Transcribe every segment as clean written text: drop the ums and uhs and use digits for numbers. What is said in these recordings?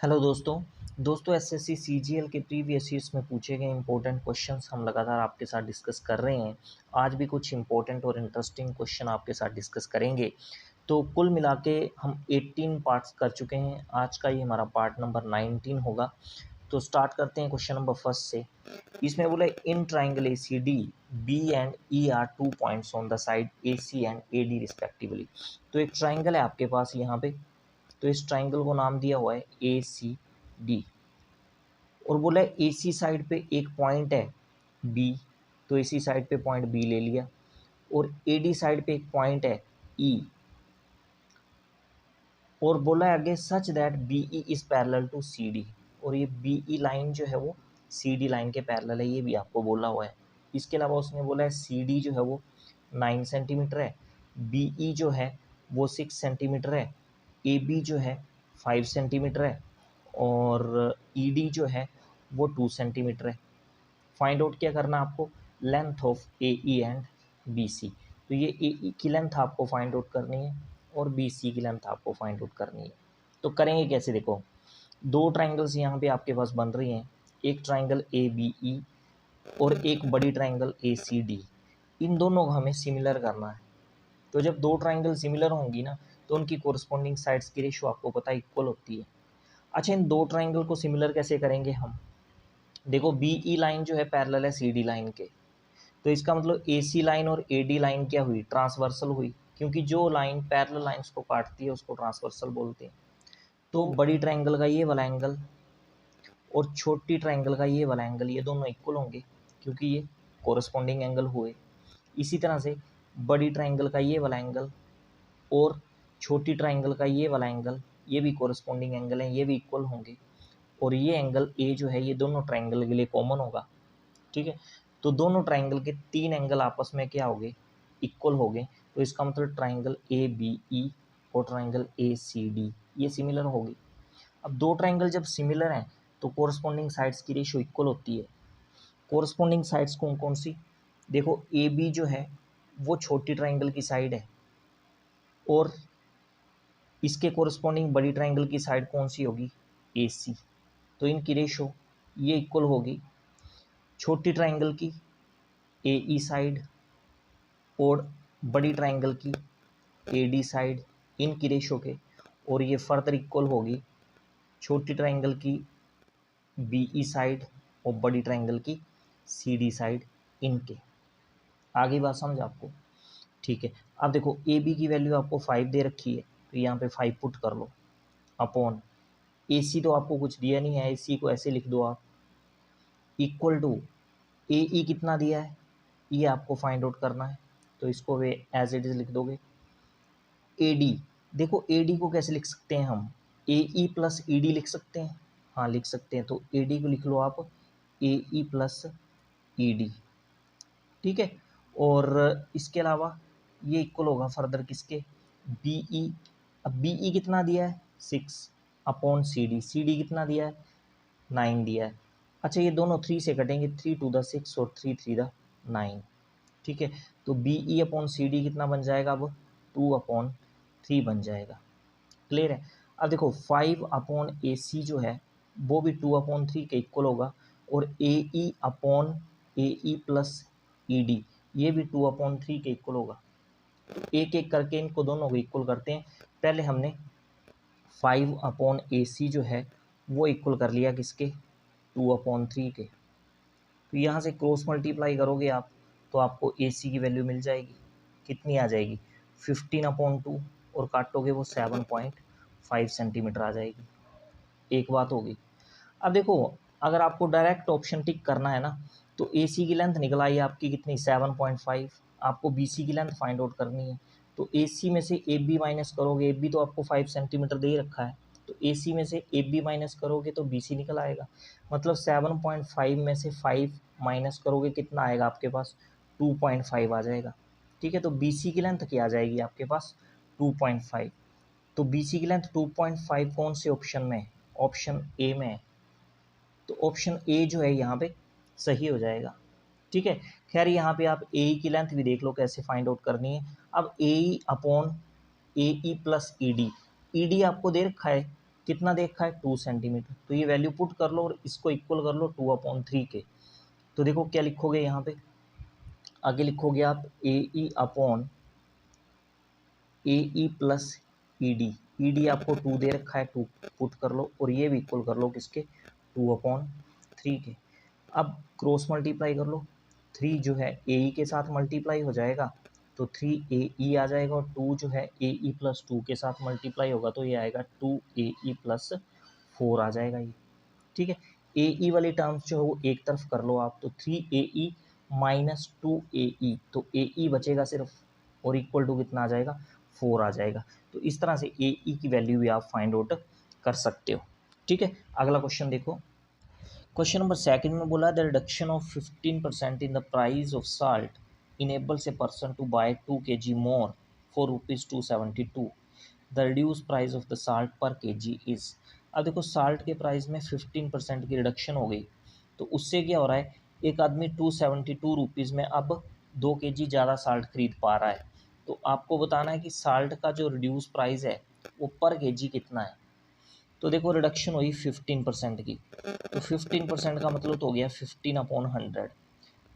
Hello दोस्तों SSC CGL के previous years में पूछे गए इंपॉर्टेंट क्वेश्चंस हम लगातार आपके साथ डिस्कस कर रहे हैं। आज भी कुछ इंपॉर्टेंट और इंटरेस्टिंग क्वेश्चन आपके साथ डिस्कस करेंगे। तो कुल मिला के हम 18 पार्ट्स कर चुके हैं। आज का ये हमारा पार्ट नंबर 19 होगा। तो स्टार्ट करते हैं क्वेश्चन नंबर फर्स्ट से। इसमें बोला in triangle A C D B and E are 2 points on the side A C and A D respectively. तो एक ट्राइंगल है आपके पास यहाँ पे। तो इस ट्राइंगल को नाम दिया हुआ है ए सी डी और बोला है ए सी साइड पे एक पॉइंट है बी। तो ए सी साइड पे पॉइंट बी ले लिया और ए डी साइड पे एक पॉइंट है ई और बोला है आगे such that B E is parallel to C D. और ये बी ई लाइन जो है वो सी डी लाइन के पैरेलल है, ये भी आपको बोला हुआ है। इसके अलावा उसने बोला है सी डी जो है वो 9 सेंटीमीटर है, बी ई जो है वो 6 सेंटीमीटर है, ए बी जो है 5 सेंटीमीटर है और ई डी जो है वो 2 सेंटीमीटर है। फाइंड आउट क्या करना आपको, length of A E and B C. तो ये ए ई की लेंथ आपको फाइंड आउट करनी है और बी सी की लेंथ आपको फाइंड आउट करनी है। तो करेंगे कैसे, देखो दो ट्राइंगल्स यहाँ पे आपके पास बन रही हैं, एक ट्राइंगल ए बी ई और एक बड़ी ट्राइंगल ए सी डी। इन दोनों को हमें सिमिलर करना है। तो जब दो ट्राइंगल सिमिलर होंगी ना तो उनकी कोरस्पॉन्डिंग साइड्स की रेशो आपको पता है इक्वल होती है। अच्छा, इन दो ट्राइंगल को सिमिलर कैसे करेंगे हम, देखो बी ई लाइन जो है पैरेलल है सी डी लाइन के। तो इसका मतलब ए सी लाइन और ए डी लाइन क्या हुई, ट्रांसवर्सल हुई, क्योंकि जो लाइन पैरेलल लाइंस को काटती है उसको ट्रांसवर्सल बोलते हैं। तो बड़ी ट्राइंगल का ये वाला एंगल और छोटी ट्राइंगल का ये वाला एंगल ये दोनों इक्वल होंगे क्योंकि ये कोरस्पॉन्डिंग एंगल हुए। इसी तरह से बड़ी ट्राइंगल का ये वाला एंगल और छोटी ट्राइंगल का ये वाला एंगल ये भी कोरस्पॉन्डिंग एंगल हैं, ये भी इक्वल होंगे। और ये एंगल ए जो है ये दोनों ट्राइंगल के लिए कॉमन होगा, ठीक है। तो दोनों ट्राइंगल के तीन एंगल आपस में क्या हो गए, इक्वल हो गए। तो इसका मतलब ट्राइंगल ए बी ई और ट्राइंगल ए सी डी ये सिमिलर होगी। अब दो ट्राइंगल जब सिमिलर हैं तो कोरस्पॉन्डिंग साइड्स की रेशियो इक्वल होती है। कोरस्पॉन्डिंग साइड्स कौन कौन सी, देखो ए बी जो है वो छोटी ट्राइंगल की साइड है और इसके कोरस्पॉन्डिंग बड़ी ट्राइंगल की साइड कौन सी होगी, ए सी। तो इनकी रेशो ये इक्वल होगी छोटी ट्राइंगल की ए ई साइड और बड़ी ट्राइंगल की ए डी साइड, इनकी रेशो के। और ये फर्दर इक्वल होगी छोटी ट्राइंगल की बी ई साइड और बड़ी ट्राइंगल की सी डी साइड, इनके। आगे बात समझ आपको, ठीक है। अब देखो ए बी की वैल्यू आपको 5 दे रखी है तो यहाँ पे 5 पुट कर लो अपॉन ए सी तो आपको कुछ दिया नहीं है, ए सी को ऐसे लिख दो आप इक्वल टू ए ई कितना दिया है ये आपको फाइंड आउट करना है। तो इसको वे एज इट इज लिख दोगे। ए डी, देखो ए डी को कैसे लिख सकते हैं हम, ए ई प्लस ई डी लिख सकते हैं, हाँ लिख सकते हैं। तो ए डी को लिख लो आप ए ई प्लस ई डी, ठीक है। और इसके अलावा ये इक्वल होगा फर्दर किसके, बी ई। अब बी ई कितना दिया है 6 upon C D, C D कितना दिया है 9 दिया है। अच्छा ये दोनों 3 से कटेंगे, 3 टू द 6 और 3 3 द 9, ठीक है। तो B E upon C D कितना बन जाएगा, अब 2 अपॉन 3 बन जाएगा। क्लियर है। अब देखो 5 अपॉन ए सी जो है वो भी 2 अपॉन 3 के इक्वल होगा और ए E upon A E plus E D ये भी 2 अपॉन 3 के इक्वल होगा। तो एक एक करके इनको दोनों को इक्वल करते हैं। पहले हमने 5 अपॉन ए सी जो है वो इक्वल कर लिया किसके, 2 अपॉन 3 के। तो यहाँ से क्रॉस मल्टीप्लाई करोगे आप तो आपको ए सी की वैल्यू मिल जाएगी, कितनी आ जाएगी 15 अपॉन 2 और काटोगे वो 7.5 सेंटीमीटर आ जाएगी। एक बात होगी। अब देखो अगर आपको डायरेक्ट ऑप्शन टिक करना है ना तो ए सी की लेंथ निकल आई आपकी कितनी 7.5, आपको बी सी की लेंथ फाइंड आउट करनी है। तो ए सी में से ए बी माइनस करोगे, ए बी तो आपको 5 सेंटीमीटर दे ही रखा है, तो ए सी में से ए बी माइनस करोगे तो बी सी निकल आएगा। मतलब 7.5 में से 5 माइनस करोगे कितना आएगा आपके पास 2.5 आ जाएगा, ठीक है। तो बी सी की लेंथ क्या आ जाएगी आपके पास 2.5। तो बी सी की लेंथ 2.5 कौन से ऑप्शन में है, ऑप्शन ए में है। तो ऑप्शन ए जो है यहाँ पे सही हो जाएगा, ठीक है। खैर यहाँ पे आप ए की लेंथ भी देख लो कैसे फाइंड आउट करनी है। अब A E upon A E plus E D, E D आपको दे रखा है कितना देखा है 2 सेंटीमीटर, तो ये वैल्यू पुट कर लो और इसको इक्वल कर लो 2/3 के। तो देखो क्या लिखोगे यहाँ पे, आगे लिखोगे आप ए ई प्लस ई डी आपको 2 दे रखा है, 2 पुट कर लो और ये भी इक्वल कर लो किसके 2/3 के। अब क्रॉस मल्टीप्लाई कर लो, 3 जो है ए ई के साथ मल्टीप्लाई हो जाएगा तो 3 ए ई आ जाएगा, और 2 जो है ए ई प्लस 2 के साथ मल्टीप्लाई होगा तो ये आएगा 2 ए ई प्लस 4 आ जाएगा ये। ठीक है, ए ई वाली टर्म्स जो है वो एक तरफ कर लो आप, तो 3 AE माइनस 2 AE, तो AE बचेगा सिर्फ और इक्वल टू कितना आ जाएगा 4 आ जाएगा। तो इस तरह से AE की वैल्यू भी आप फाइंड आउट कर सकते हो। ठीक है, अगला क्वेश्चन देखो। क्वेश्चन नंबर सेकंड में बोला the reduction of 15% in the price of salt enables a person to buy 2 kg more for ₹272। The reduce price of the salt per kg is. अब देखो साल्ट के प्राइस में 15% की reduction हो गई, तो उससे क्या हो रहा है, एक आदमी 272 रुपीज़ में अब 2 kg ज़्यादा साल्ट खरीद पा रहा है। तो आपको बताना है कि साल्ट का जो रिड्यूस प्राइस है वो पर kg कितना है। तो देखो रिडक्शन हुई 15% की, तो 15% का मतलब तो हो गया 15/100।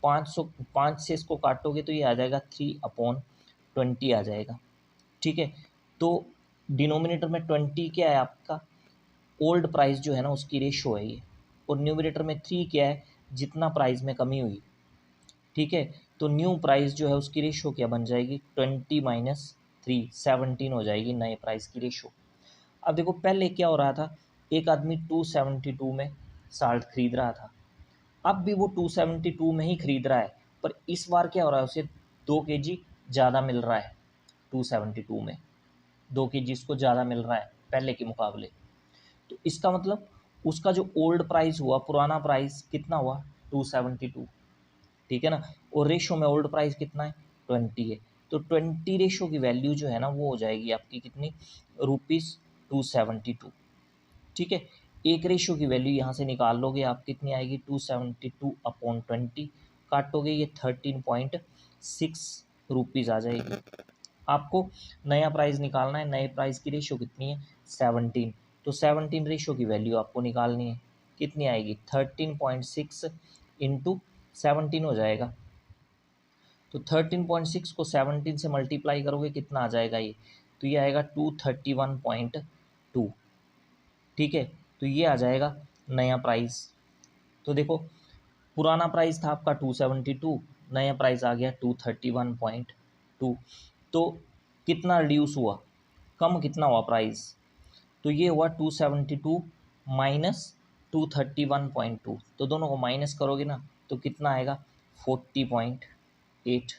5 से इसको काटोगे तो ये आ जाएगा 3/20 आ जाएगा। ठीक है, तो डिनोमिनेटर में 20 क्या है आपका, ओल्ड प्राइस जो है ना उसकी रेशो है ये, और न्यूमिनेटर में 3 क्या है, जितना प्राइस में कमी हुई। ठीक है, तो न्यू प्राइस जो है उसकी रेशो क्या बन जाएगी, 20 माइनस 3 17 हो जाएगी नए प्राइस की रेशो। अब देखो पहले क्या हो रहा था, एक आदमी 272 में साल्ट खरीद रहा था, अब भी वो 272 में ही खरीद रहा है, पर इस बार क्या हो रहा है, उसे 2 kg ज़्यादा मिल रहा है। 272 में 2 kg इसको ज़्यादा मिल रहा है पहले के मुकाबले। तो इसका मतलब उसका जो ओल्ड प्राइस हुआ, पुराना प्राइस कितना हुआ 272। ठीक है ना, और रेशो में ओल्ड प्राइस कितना है 20 है, तो 20 रेशो की वैल्यू जो है ना वो हो जाएगी आपकी कितनी, ₹272। ठीक है, एक रेशो की वैल्यू यहाँ से निकाल लोगे आप, कितनी आएगी 272/20, काटोगे ये 13.6 रुपीज़ आ जाएगी। आपको नया प्राइस निकालना है, नए प्राइस की रेशो कितनी है 17, तो 17 रेशो की वैल्यू आपको निकालनी है, कितनी आएगी 13.6 इंटू 17 हो जाएगा। तो 13.6 को 17 से मल्टीप्लाई करोगे कितना आ जाएगा ये, तो ये आएगा 231.2। ठीक है, तो ये आ जाएगा नया प्राइस। तो देखो पुराना प्राइस था आपका 272, नया प्राइस आ गया 231.2। तो कितना रिड्यूस हुआ, कम कितना हुआ प्राइस, तो ये हुआ 272 माइनस 231.2, तो दोनों को माइनस करोगे ना तो कितना आएगा 40.8।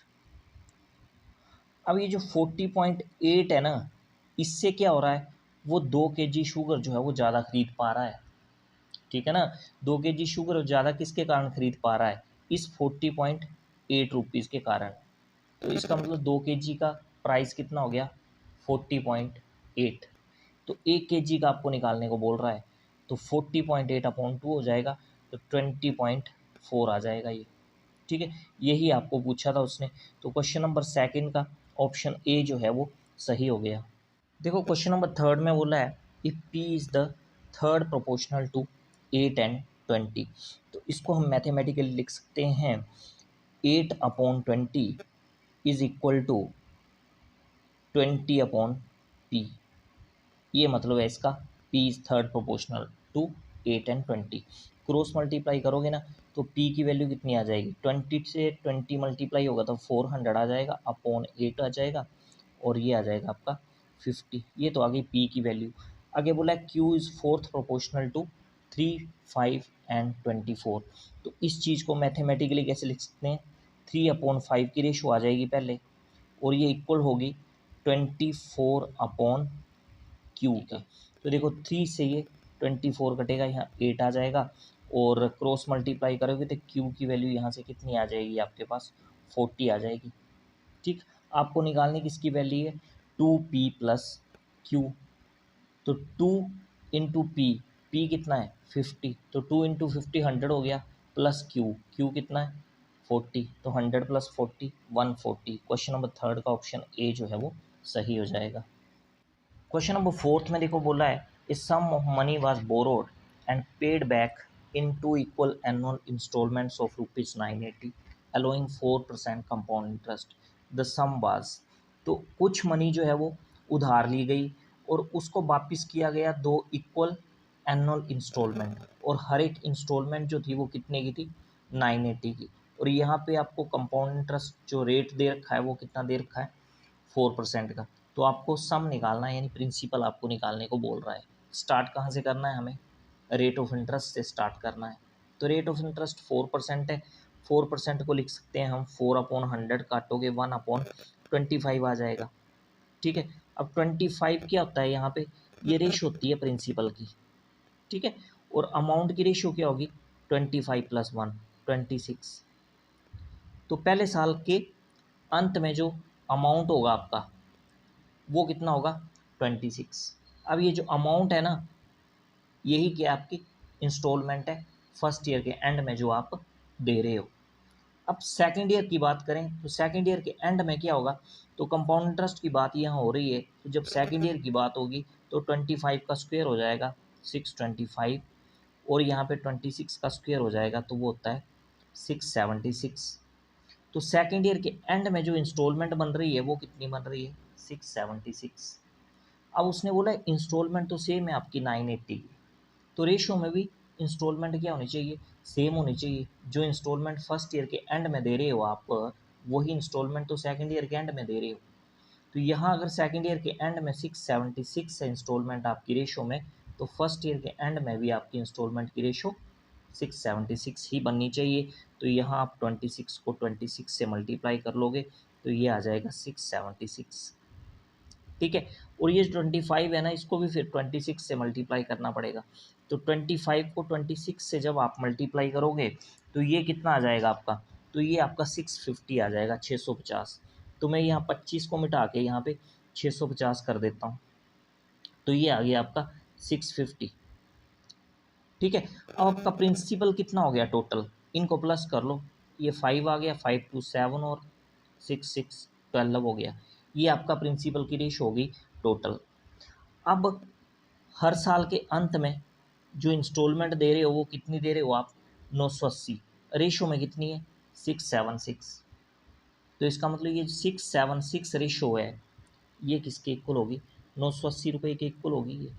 अब ये जो 40.8 है ना, इससे क्या हो रहा है, वो 2 kg शुगर जो है वो ज़्यादा खरीद पा रहा है। ठीक है ना, 2 kg शुगर ज़्यादा किसके कारण खरीद पा रहा है, इस 40.8 रुपीज़ के कारण। तो इसका मतलब 2 kg का प्राइस कितना हो गया 40.8। तो 1 kg का आपको निकालने को बोल रहा है, तो 40.8/2 हो जाएगा, तो 20.4 आ जाएगा ये। ठीक है, यही आपको पूछा था उसने, तो क्वेश्चन नंबर सेकंड का ऑप्शन ए जो है वो सही हो गया। देखो क्वेश्चन नंबर थर्ड में बोला है if P is the third proportional to 8 and 20, तो इसको हम मैथमेटिकली लिख सकते हैं 8/20 इज इक्वल टू 20/p। ये मतलब है इसका, p is third proportional to 8 and 20। Cross multiply करोगे ना तो p की वैल्यू कितनी आ जाएगी, 20 से 20 मल्टीप्लाई होगा तो 400 आ जाएगा, अपॉन 8 आ जाएगा, और ये आ जाएगा आपका 50। ये तो आ गई p की वैल्यू। आगे बोला है q is fourth proportional to 3, 5 and 24। तो इस चीज़ को मैथमेटिकली कैसे लिख सकते हैं, 3/5 की रेशो आ जाएगी पहले, और ये इक्वल होगी 24/Q के। तो देखो 3 से ये 24 कटेगा, यहाँ 8 आ जाएगा, और क्रॉस मल्टीप्लाई करोगे तो Q की वैल्यू यहाँ से कितनी आ जाएगी आपके पास 40 आ जाएगी। ठीक, आपको निकालनी किसकी वैल्यू है 2p प्लस Q, तो 2 इंटू पी कितना है 50, तो 2 इंटू 50 100 हो गया, प्लस Q कितना है 40, तो 100 प्लस 40 140। क्वेश्चन नंबर थर्ड का ऑप्शन ए जो है वो सही हो जाएगा। क्वेश्चन नंबर फोर्थ में देखो बोला है a sum of money was borrowed and paid back in 2 equal annual installments of ₹980 allowing 4% compound interest. The sum was, तो कुछ मनी जो है वो उधार ली गई और उसको वापस किया गया 2 इक्वल एनुअल इंस्टॉलमेंट, और हर एक इंस्टॉलमेंट जो थी वो कितने की थी, 980 की। और यहाँ पे आपको कंपाउंड इंटरेस्ट जो रेट दे रखा है वो कितना दे रखा है, 4% का। तो आपको सम निकालना है, यानी प्रिंसिपल आपको निकालने को बोल रहा है। स्टार्ट कहाँ से करना है, हमें रेट ऑफ इंटरेस्ट से स्टार्ट करना है। तो रेट ऑफ इंटरेस्ट 4% है, 4% को लिख सकते हैं हम 4/100, काटोगे 1/25 आ जाएगा। ठीक है, अब 25 क्या होता है यहाँ पे, ये रेशो होती है प्रिंसिपल की। ठीक है, और अमाउंट की रेशो क्या होगी, 25 + 1 26। तो पहले साल के अंत में जो अमाउंट होगा आपका वो कितना होगा, 26। अब ये जो अमाउंट है ना, यही क्या आपकी इंस्टॉलमेंट है फर्स्ट ईयर के एंड में जो आप दे रहे हो। अब सेकेंड ईयर की बात करें तो सेकेंड ईयर के एंड में क्या होगा, तो कंपाउंड इंटरेस्ट की बात यहाँ हो रही है, तो जब सेकेंड ईयर की बात होगी तो 25 का स्क्वायर हो जाएगा 625, और यहाँ पे 26 का स्क्वायर हो जाएगा तो वो होता है 676। तो सेकेंड ईयर के एंड में जो इंस्टॉलमेंट बन रही है वो कितनी बन रही है, 676। अब उसने बोला इंस्टॉलमेंट तो सेम है आपकी 980 की, तो रेशो में भी इंस्टॉलमेंट क्या होनी चाहिए, सेम होनी चाहिए। जो इंस्टॉलमेंट फर्स्ट ईयर के एंड में दे रहे हो आप, वही इंस्टॉलमेंट तो सेकंड ईयर के एंड में दे रहे हो। तो यहाँ अगर सेकंड ईयर के एंड में 676 है इंस्टॉलमेंट आपकी रेशो में, तो फर्स्ट ईयर के एंड में भी आपकी इंस्टॉलमेंट की रेशो 676 ही बननी चाहिए। तो यहाँ आप 26 को 26 से मल्टीप्लाई कर लोगे तो ये आ जाएगा 676। ठीक है, और ये 25 है ना, इसको भी फिर 26 से मल्टीप्लाई करना पड़ेगा। तो 25 को 26 से जब आप मल्टीप्लाई करोगे तो ये कितना आ जाएगा आपका, तो ये आपका 650 आ जाएगा, 650। तो मैं यहाँ 25 को मिटा के यहाँ पे 650 कर देता हूँ, तो ये आ गया आपका 650। ठीक है, अब आपका प्रिंसिपल कितना हो गया टोटल, इनको प्लस कर लो, ये 5 आ गया, 5 2 7 और 6 6 12 हो गया। ये आपका प्रिंसिपल की रेशो होगी टोटल। अब हर साल के अंत में जो इंस्टॉलमेंट दे रहे हो वो कितनी दे रहे हो आप, 980। रेशो में कितनी है, 676। तो इसका मतलब ये 676 रेशो है, ये किसके इक्वल होगी, 980 के इक्वल होगी ये।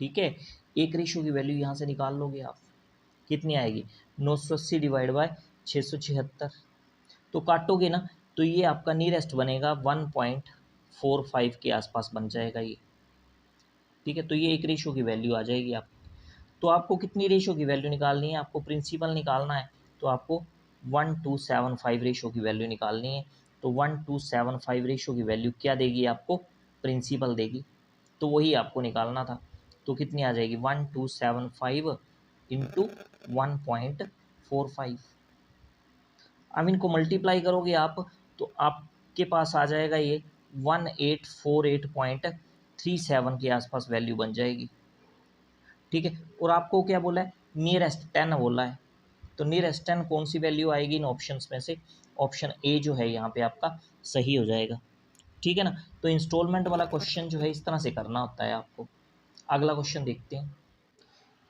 ठीक है, एक रेशो की वैल्यू यहाँ से निकाल लोगे आप, कितनी आएगी, 980 डिवाइड बाय 676। तो काटोगे ना तो ये आपका नियरेस्ट बनेगा 1.45 के आसपास बन जाएगा ये। ठीक है, तो ये एक रेशो की वैल्यू आ जाएगी आप। तो आपको कितनी रेशो की वैल्यू निकालनी है, आपको प्रिंसिपल निकालना है, तो आपको 1275 रेशो की वैल्यू निकालनी है। तो 1275 रेशो की वैल्यू क्या देगी आपको, प्रिंसिपल देगी, तो वही आपको निकालना था। तो कितनी आ जाएगी, 1275 इंटू 1.45। अब इनको मल्टीप्लाई करोगे आप तो आपके पास आ जाएगा ये 1848.37 के आसपास वैल्यू बन जाएगी। ठीक है, और आपको क्या बोला है, नियरेस्ट 10 बोला है। तो नियरेस्ट 10 कौन सी वैल्यू आएगी इन ऑप्शंस में से, ऑप्शन ए जो है यहाँ पे आपका सही हो जाएगा। ठीक है ना, तो इंस्टॉलमेंट वाला क्वेश्चन जो है इस तरह से करना होता है आपको। अगला क्वेश्चन देखते हैं।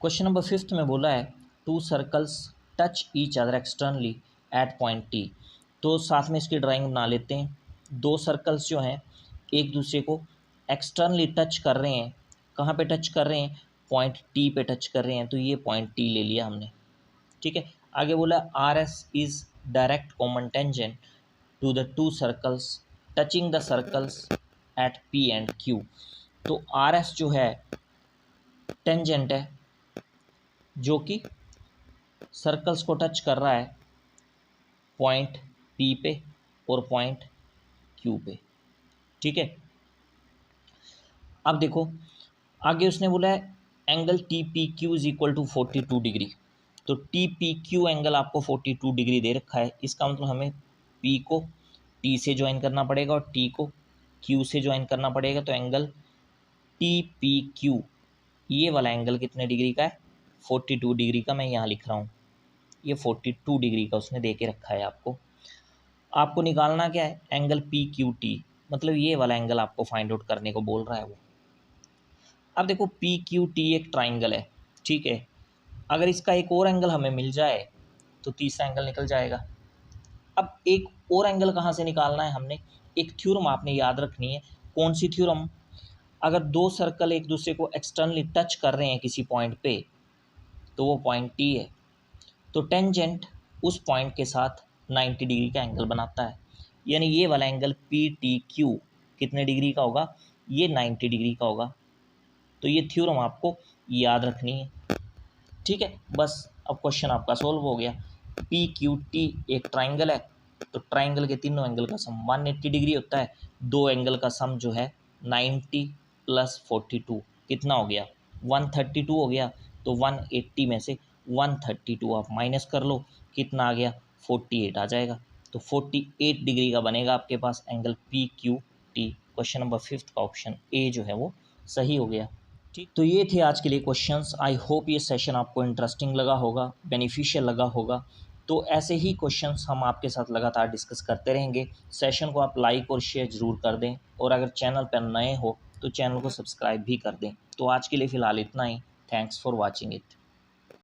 क्वेश्चन नंबर 5 में बोला है 2 circles touch each other externally at point T. तो साथ में इसकी ड्राइंग बना लेते हैं। 2 सर्कल्स जो हैं एक दूसरे को एक्सटर्नली टच कर रहे हैं, कहाँ पे टच कर रहे हैं, पॉइंट टी पे टच कर रहे हैं, तो ये पॉइंट टी ले लिया हमने। ठीक है, आगे बोला R S is direct common tangent to the 2 circles touching the circles at P and Q. तो आर एस जो है टेंजेंट है जो कि सर्कल्स को टच कर रहा है पॉइंट पी पे और पॉइंट क्यू पे। ठीक है, अब देखो आगे उसने बोला है angle T P Q is equal to 42 degree. तो टी पी क्यू एंगल आपको 42 डिग्री दे रखा है, इसका मतलब हमें पी को टी से ज्वाइन करना पड़ेगा और टी को क्यू से ज्वाइन करना पड़ेगा। तो एंगल टी पी क्यू ये वाला एंगल कितने डिग्री का है, 42 डिग्री का मैं यहाँ लिख रहा हूँ। ये 42 डिग्री का उसने दे के रखा है आपको। आपको निकालना क्या है, एंगल पी क्यू टी, मतलब ये वाला एंगल आपको फाइंड आउट करने को बोल रहा है वो। अब देखो पी क्यू टी एक ट्राइंगल है, ठीक है, अगर इसका एक और एंगल हमें मिल जाए तो तीसरा एंगल निकल जाएगा। अब एक और एंगल कहाँ से निकालना है हमने, एक थ्योरम आपने याद रखनी है। कौन सी थ्योरम, अगर दो सर्कल एक दूसरे को एक्सटर्नली टच कर रहे हैं किसी पॉइंट पे तो वो पॉइंट टी है, तो टेंजेंट उस पॉइंट के साथ 90 डिग्री का एंगल बनाता है, यानी ये वाला एंगल पी टी क्यू कितने डिग्री का होगा, ये 90 डिग्री का होगा। तो ये थ्योरम आपको याद रखनी है, ठीक है। बस अब क्वेश्चन आपका सॉल्व हो गया। पी क्यू टी एक ट्राइंगल है, तो ट्राइंगल के तीनों एंगल का सम 180 डिग्री होता है। दो एंगल का सम जो है 90 + 42 कितना हो गया, 132 हो गया। तो 180 में से 132 आप माइनस कर लो, कितना आ गया, 48 आ जाएगा। तो 48 डिग्री का बनेगा आपके पास angle P Q T. Question number 5 का ऑप्शन ए जो है वो सही हो गया। ठीक, तो ये थे आज के लिए क्वेश्चंस। आई होप ये सेशन आपको इंटरेस्टिंग लगा होगा, बेनिफिशियल लगा होगा। तो ऐसे ही क्वेश्चंस हम आपके साथ लगातार डिस्कस करते रहेंगे। सेशन को आप लाइक और शेयर ज़रूर कर दें, और अगर चैनल पर नए हो तो चैनल को सब्सक्राइब भी कर दें। तो आज के लिए फ़िलहाल इतना ही। Thanks for watching it.